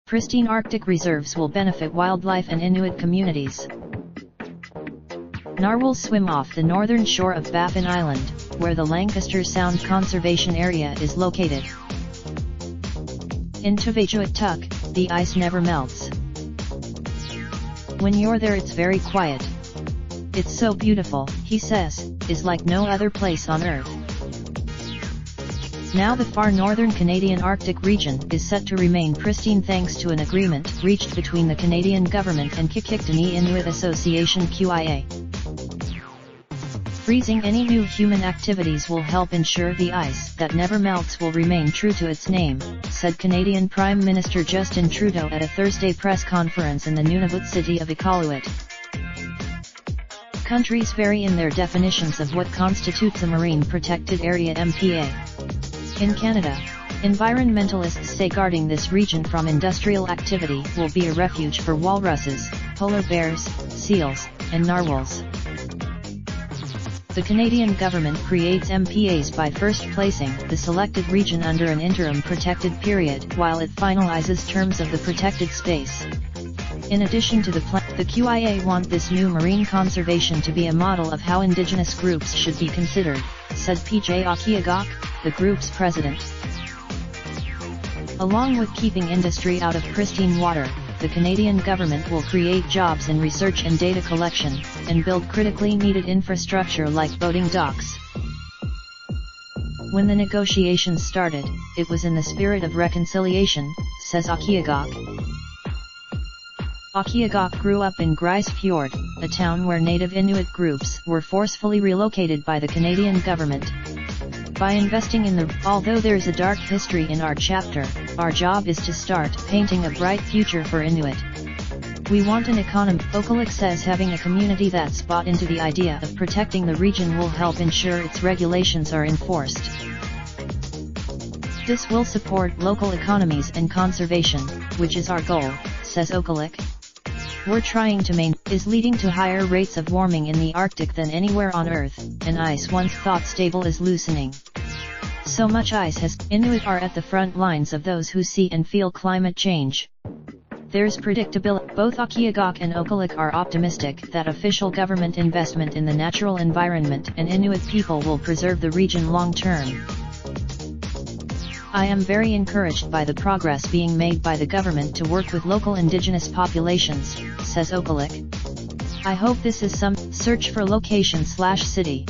Pristine Arctic reserves will benefit wildlife and Inuit communities. Narwhals swim off the northern shore of Baffin Island, where the Lancaster Sound Conservation Area is located. In Tuvayjuat, the ice never melts. When you're there, it's very quiet. It's so beautiful, he says, is like no other place on Earth. Now the far northern Canadian Arctic region is set to remain pristine thanks to an agreement reached between the Canadian government and Kikiktani Inuit Association QIA. Freezing any new human activities will help ensure the ice that never melts will remain true to its name, said Canadian Prime Minister Justin Trudeau at a Thursday press conference in the Nunavut city of Iqaluit. Countries vary in their definitions of what constitutes a Marine Protected Area MPA. In Canada, environmentalists say guarding this region from industrial activity will be a refuge for walruses, polar bears, seals, and narwhals. The Canadian government creates MPAs by first placing the selected region under an interim protected period while it finalizes terms of the protected space. In addition to the plan, the QIA want this new marine conservation to be a model of how Indigenous groups should be considered, said PJ Akiagok, the group's president. Along with keeping industry out of pristine water, the Canadian government will create jobs in research and data collection, and build critically needed infrastructure like boating docks. When the negotiations started, it was in the spirit of reconciliation, says Akiagok. Akiagok grew up in Grise Fjord, a town where native Inuit groups were forcefully relocated by the Canadian government. By investing in although there's a dark history in our chapter, our job is to start painting a bright future for Inuit. We want an economy. Okalik says having a community that's bought into the idea of protecting the region will help ensure its regulations are enforced. This will support local economies and conservation, which is our goal, says Okalik. We're trying to is leading to higher rates of warming in the Arctic than anywhere on Earth, and ice once thought stable is loosening. So much ice has. Inuit are at the front lines of those who see and feel climate change. There's predictability. Both Akiagok and Okalik are optimistic that official government investment in the natural environment and Inuit people will preserve the region long term. I am very encouraged by the progress being made by the government to work with local Indigenous populations, says Okalik. I hope this is some search for location/city.